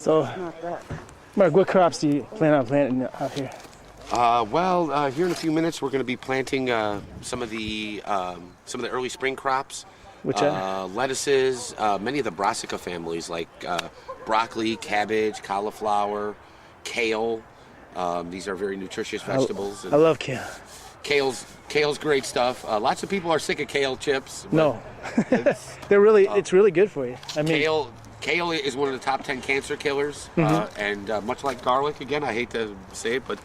So, Not that. Mark, what crops do you plan on planting out here? Here in a few minutes, we're going to be planting some of the early spring crops. Which are? Lettuces, many of the brassica families like broccoli, cabbage, cauliflower, kale. These are very nutritious vegetables. I love kale. Kale's great stuff. Lots of people are sick of kale chips. No, it's really good for you. I mean, kale is one of the top 10 cancer killers, and much like garlic. Again, I hate to say it, but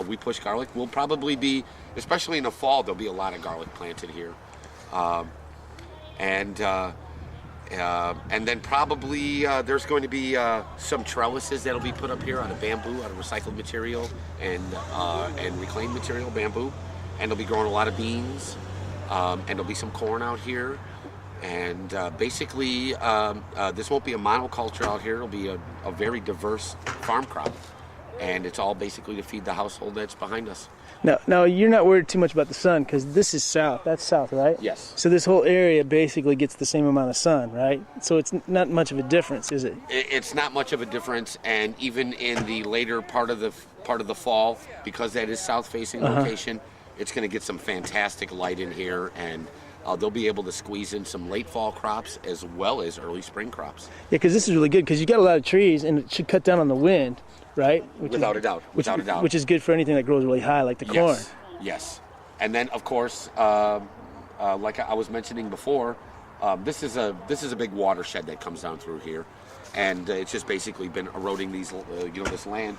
we push garlic. We'll probably be, especially in the fall, there'll be a lot of garlic planted here, and then probably there's going to be some trellises that'll be put up here out of bamboo, out of recycled material and reclaimed material, bamboo, and they'll be growing a lot of beans, and there'll be some corn out here. And basically, this won't be a monoculture out here. It'll be a very diverse farm crop. And it's all basically to feed the household that's behind us. Now you're not worried too much about the sun because this is south. That's south, right? Yes. So this whole area basically gets the same amount of sun, right? So it's not much of a difference, is it? It's not much of a difference. And even in the later part of the fall, because that is south-facing location, it's going to get some fantastic light in here, and they'll be able to squeeze in some late fall crops as well as early spring crops. Yeah, because this is really good because you got a lot of trees and it should cut down on the wind, right? Without a doubt. Which is good for anything that grows really high, like the corn. Yes. And then, of course, like I was mentioning before, this is a big watershed that comes down through here, and it's just basically been eroding these, this land.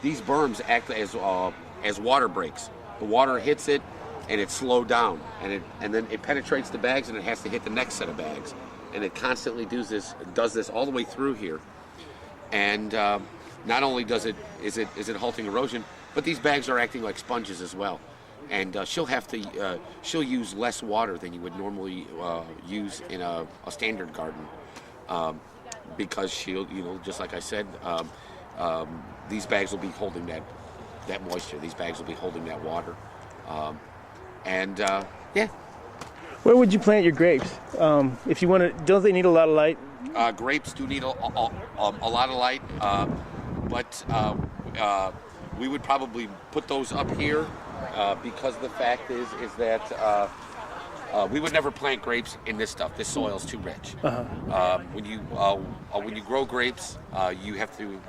These berms act as water breaks. The water hits it, and it's slowed down, and then it penetrates the bags, and it has to hit the next set of bags, and it constantly does this all the way through here, and not only is it halting erosion, but these bags are acting like sponges as well, and she'll use less water than you would normally use in a standard garden, because she'll, just like I said, these bags will be holding that moisture. These bags will be holding that water. Where would you plant your grapes? If you want to, don't they need a lot of light? Grapes do need a lot of light, but we would probably put those up here because the fact is that we would never plant grapes in this stuff. This soil's too rich. When you grow grapes, you have to,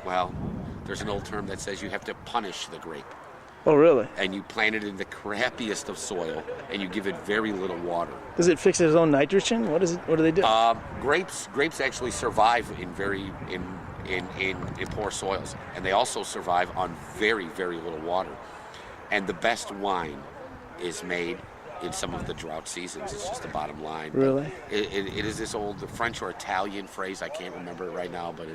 there's an old term that says you have to punish the grape. Oh, really? And you plant it in the crappiest of soil, and you give it very little water. Does it fix its own nitrogen? What do they do? Grapes actually survive in poor soils, and they also survive on very, very little water. And the best wine is made in some of the drought seasons. It's just the bottom line. Really? It is this old French or Italian phrase. I can't remember it right now, but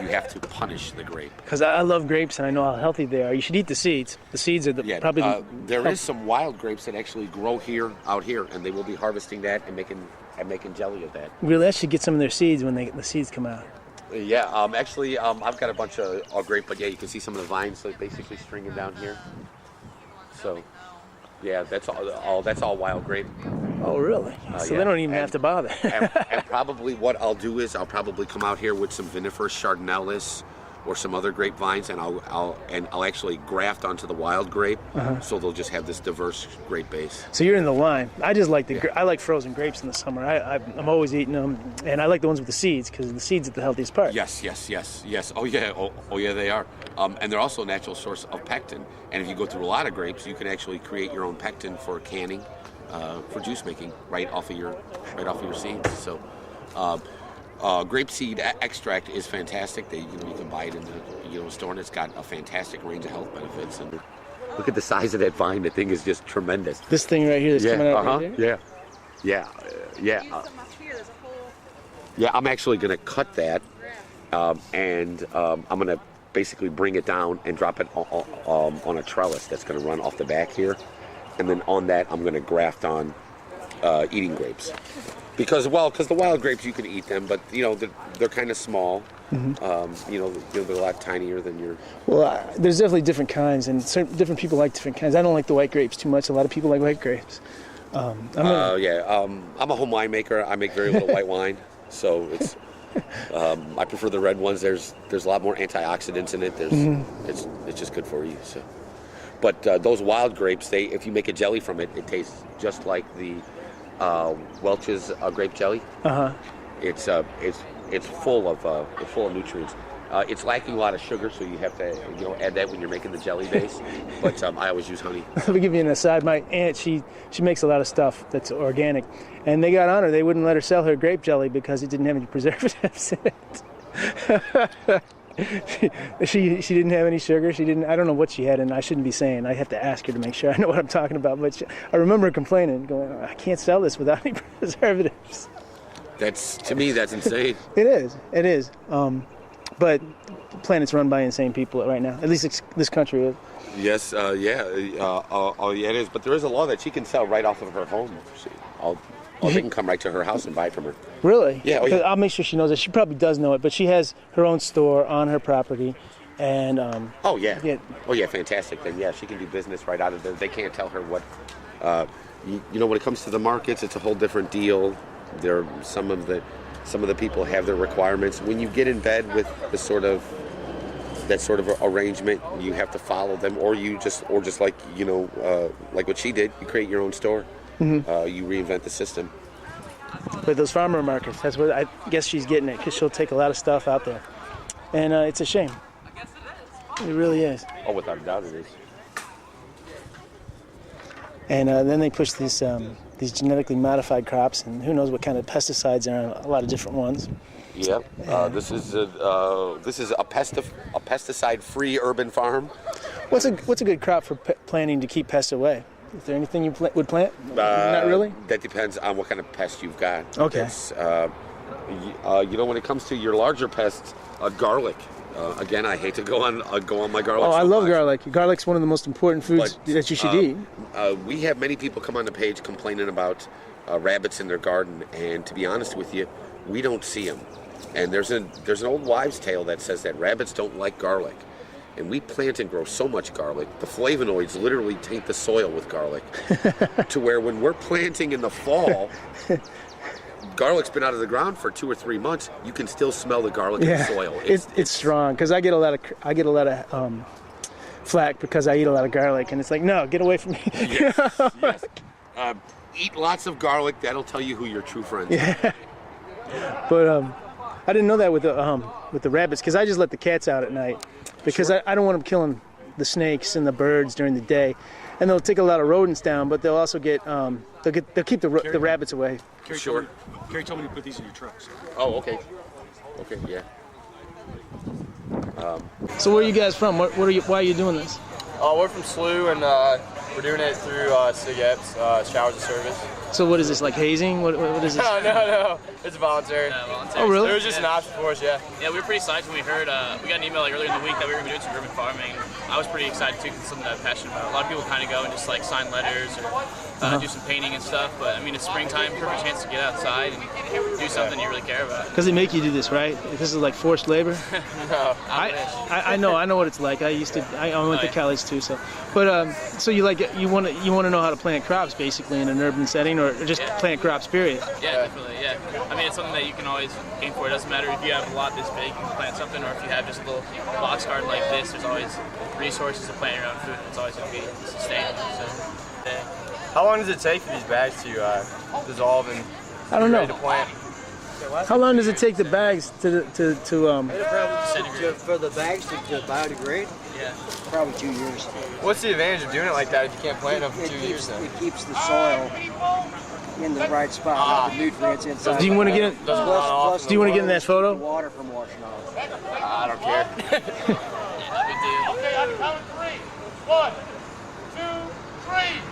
you have to punish the grape. Because I love grapes and I know how healthy they are. You should eat the seeds. The seeds are there is some wild grapes that actually grow out here, and they will be harvesting that and making jelly of that. Really, I should get some of their seeds when the seeds come out. Yeah, actually, I've got a bunch of grape, but yeah, you can see some of the vines basically stringing down here. So. Yeah, that's all wild grape. Oh, really? So they don't even have to bother. and probably what I'll do is I'll probably come out here with some vinifera chardonnay or some other grapevines, and I'll actually graft onto the wild grape, so they'll just have this diverse grape base. So you're in the line. I just like I like frozen grapes in the summer. I'm always eating them, and I like the ones with the seeds because the seeds are the healthiest part. Yes. Oh yeah, they are. And they're also a natural source of pectin. And if you go through a lot of grapes, you can actually create your own pectin for canning, for juice making, right off of your seeds. So. Grapeseed extract is fantastic. You can buy it in the store, and it's got a fantastic range of health benefits. And look at the size of that vine; the thing is just tremendous. This thing right here that's coming out right here? Yeah. I'm actually going to cut that, and I'm going to basically bring it down and drop it on a trellis that's going to run off the back here, and then on that I'm going to graft on eating grapes. Because the wild grapes, you can eat them, but they're kind of small. They're a lot tinier than your. Well, there's definitely different kinds, and different people like different kinds. I don't like the white grapes too much. A lot of people like white grapes. I'm a home winemaker. I make very little white wine, so I prefer the red ones. There's a lot more antioxidants in it. It's just good for you. So, but those wild grapes, if you make a jelly from it, it tastes just like the Welch's grape jelly. It's full of nutrients. It's lacking a lot of sugar, so you have to add that when you're making the jelly base. But I always use honey. Let me give you an aside. My aunt, she makes a lot of stuff that's organic, and they got on her. They wouldn't let her sell her grape jelly because it didn't have any preservatives in it. she didn't have any sugar. She didn't. I don't know what she had, and I shouldn't be saying. I have to ask her to make sure I know what I'm talking about. But I remember her complaining, going, "I can't sell this without any preservatives." To me, that's insane. It is. But the planet's run by insane people right now. At least this country is. Yes, yeah, it is. But there is a law that she can sell right off of her home. They can come right to her house and buy from her. Really? Yeah. I'll make sure she knows that. She probably does know it, but she has her own store on her property, and Oh yeah, fantastic. Then yeah, she can do business right out of there. They can't tell her what. When it comes to the markets, it's a whole different deal. There, some of the people have their requirements. When you get in bed with that sort of arrangement, you have to follow them, or just like like what she did, you create your own store. You reinvent the system. But those farmer markets, that's what I guess she's getting at, because she'll take a lot of stuff out there, and it's a shame. I guess it is. It really is. Oh, without a doubt, it is. And then they push these genetically modified crops, and who knows what kind of pesticides are on a lot of different ones. Yep. This is a pesticide-free urban farm. What's a good crop for planting to keep pests away? Is there anything you would plant? Not really? That depends on what kind of pest you've got. Okay. When it comes to your larger pests, garlic. Again, I hate to go on my garlic. Oh, I love garlic. Garlic's one of the most important foods that you should eat. We have many people come on the page complaining about rabbits in their garden, and to be honest with you, we don't see them. And there's an old wives' tale that says that rabbits don't like garlic. And we plant and grow so much garlic, the flavonoids literally taint the soil with garlic, to where when we're planting in the fall, garlic's been out of the ground for 2 or 3 months, you can still smell the garlic in the soil. It's strong, because I get a lot of flack because I eat a lot of garlic, and it's like, no, get away from me. Yes. Eat lots of garlic. That'll tell you who your true friends are. Yeah. But I didn't know that with the rabbits, because I just let the cats out at night, because Sure. I don't want them killing the snakes and the birds during the day, and they'll take a lot of rodents down, but they'll also get they'll keep the rabbits away. Sure. Kerry told me to put these in your trucks. Oh, okay. Okay, yeah. So where are you guys from? Why are you doing this? We're from SLU, and we're doing it through SIGEP's Showers of Service. So what is this, like hazing? What is this? No, it's voluntary. Yeah, voluntary. Oh, really? It was just an option for us, yeah. Yeah, we were pretty psyched when we heard, we got an email earlier in the week that we were going to be doing some urban farming. I was pretty excited too, because it's something that I'm passionate about. A lot of people kind of go and just like sign letters or do some painting and stuff, but I mean, it's springtime, perfect chance to get outside and do something you really care about. Because they make you do this, right? This is like forced labor. No. I know what it's like. I went to college too, so. But so you want to know how to plant crops basically in an urban setting, or just plant crops, period. Yeah, definitely. Yeah. I mean, it's something that you can always aim for. It doesn't matter if you have a lot this big, you can plant something, or if you have just a little box garden like this. There's always resources to plant your own food, and it's always going to be sustainable. So. Yeah. How long does it take for these bags to dissolve and I don't know. ready to plant? How long does it take the bags to For the bags to biodegrade? Yeah. Probably 2 years. What's the advantage of doing it like that if you can't plant them for 2 years then? It keeps the soil in the right spot, the nutrients inside. Do you want to get in? Doesn't run off. Do you want to get in that photo? Water from washing off. I don't care. Okay, on the count of 3. 1, 2, 3.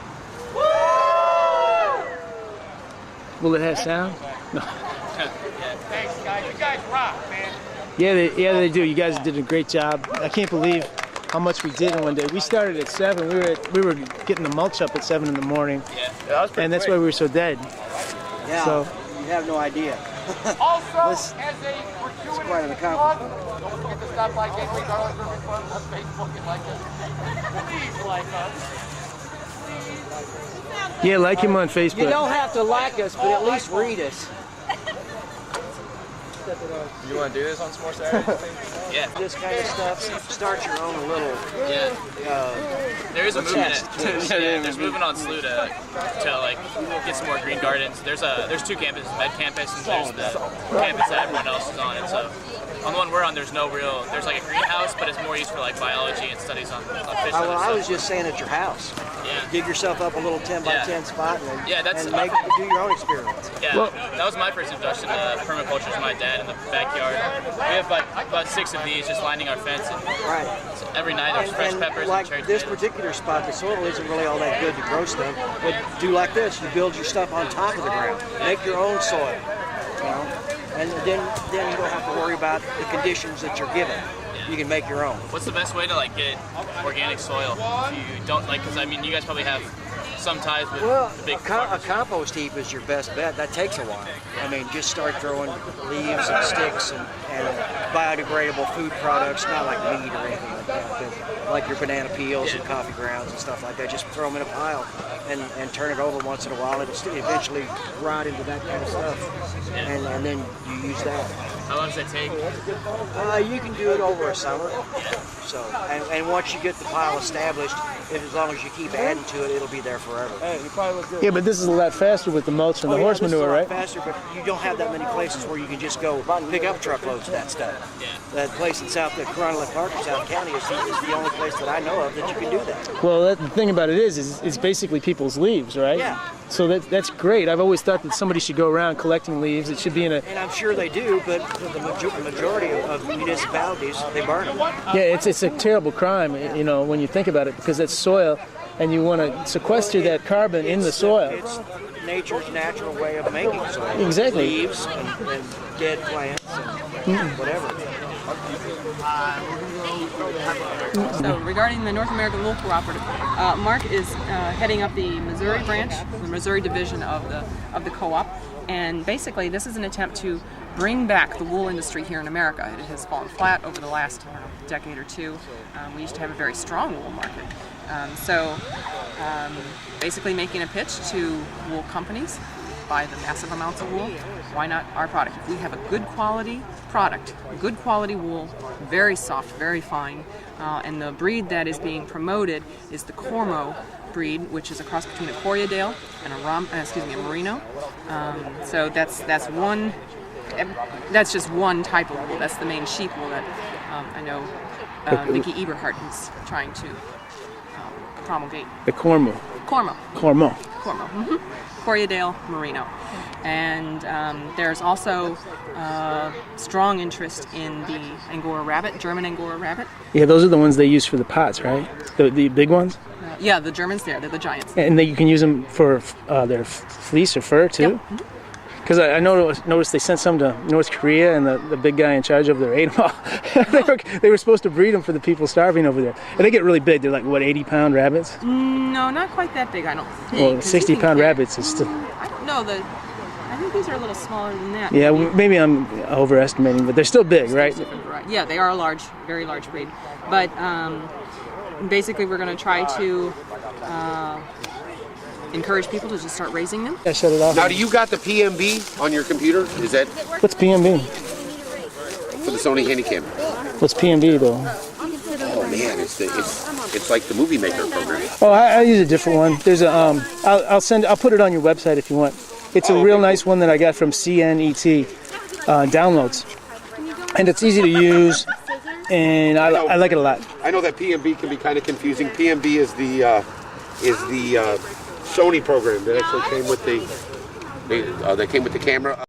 Will it have sound? No. Thanks, guys. You guys rock, man. Yeah, they do. You guys did a great job. I can't believe how much we did in one day. We started at 7. We were getting the mulch up at 7 in the morning, That was pretty and that's quick. why we were so dead. Yeah, So- you have no idea. Also, This- as a gratuitous quite an plug, accomplishment. don't forget to stop by GateWay Garlic Urban Farm on Facebook and like us. Please like us. Yeah, like him on You Facebook. don't have to like us, but at least read us. You want to do this on some more Saturdays? Yeah. This kind of stuff. Start your own little. Yeah. There is a movement. Test. There's movement on SLU to like get some more green gardens. There's two campuses, Med Campus, and there's the campus that everyone else is on. And so on the one we're on, there's like a greenhouse, but it's more used for like biology and studies on fish. Well, I was just saying at your house. Yeah. Dig yourself up a little 10 by 10 spot and, Yeah, that's- and do your own experiments. Yeah, that was my first introduction to permaculture. Is my dad in the backyard. We have about 6 of these just lining our fence. And Right. so every night there's fresh peppers like and cherry this tomatoes. particular spot, the soil isn't really all that good to grow stuff. But do like this: you build your stuff on top of the ground. Make your own soil. You know? And then you don't have to worry about the conditions that you're given. You can make your own. What's the best way to like get organic soil? If you don't like, because I mean, you guys probably have some ties with Well, the big a farmers. compost heap is your best bet. That takes a while. I mean, just start throwing leaves and sticks and biodegradable food products, not like meat or anything like that, but like your banana peels and coffee grounds and stuff like that. Just throw them in a pile and turn it over once in a while. It'll eventually rot into that kind of stuff, and then you use that. How long does that take? You can do it over a summer. So, and once you get the pile established, as long as you keep adding to it, it'll be there forever. Hey, you probably look good. Yeah, but this is a lot faster with the mulch and the horse this is manure, a lot right? faster, but you don't have that many places where you can just go pick up truckloads of that stuff. Yeah. That place in Coronado Park in South County is the only place that I know of that you can do that. Well, the thing about it is it's basically people's leaves, right? Yeah. So that's great. I've always thought that somebody should go around collecting leaves. It should be in a... And I'm sure they do, but for the majority of municipalities, they burn them. Yeah, it's a terrible crime, you know, when you think about it, because it's soil, and you want to sequester that carbon in the soil. It's nature's natural way of making soil. Exactly. Leaves and dead plants and whatever. So regarding the North American Wool Cooperative, Mark is heading up the Missouri branch, the Missouri division of the co-op, and basically this is an attempt to bring back the wool industry here in America. It has fallen flat over the last decade or two. We used to have a very strong wool market. Basically making a pitch to wool companies, buy the massive amounts of wool. Why not our product? If we have a good quality product, good quality wool, very soft, very fine, and the breed that is being promoted is the Cormo breed, which is a cross between a Corriedale and a Merino. So that's one. That's just one type of wool. That's the main sheep wool that I know Vicki Eberhardt is trying to promulgate. The Cormo. Cormo. Mm-hmm. Corriedale Merino. And there's also strong interest in the Angora rabbit, German Angora rabbit. Yeah, those are the ones they use for the pots, right? The big ones? Yeah, the Germans they're the giants. And you can use them for their fleece or fur, too? Yep. Mm-hmm. Because I noticed they sent some to North Korea, and the big guy in charge over there ate them all. they were supposed to breed them for the people starving over there. And they get really big. They're like, what, 80-pound rabbits? No, not quite that big, I don't think. Well, 60-pound rabbits is still... I don't know. I think these are a little smaller than that. Yeah, maybe I'm overestimating, but they're still big, right? Yeah, they are a large, very large breed. But basically we're going to try to encourage people to just start raising them. I shut it off. Now, do you got the PMB on your computer? Is that What's PMB? for the Sony Handycam? What's PMB, though? Oh man, it's like the Movie Maker program. Oh, I use a different one. There's a I'll put it on your website if you want. It's a real nice one that I got from CNET downloads, and it's easy to use, and I like it a lot. I know that PMB can be kind of confusing. PMB is the Sony program that actually came with the camera.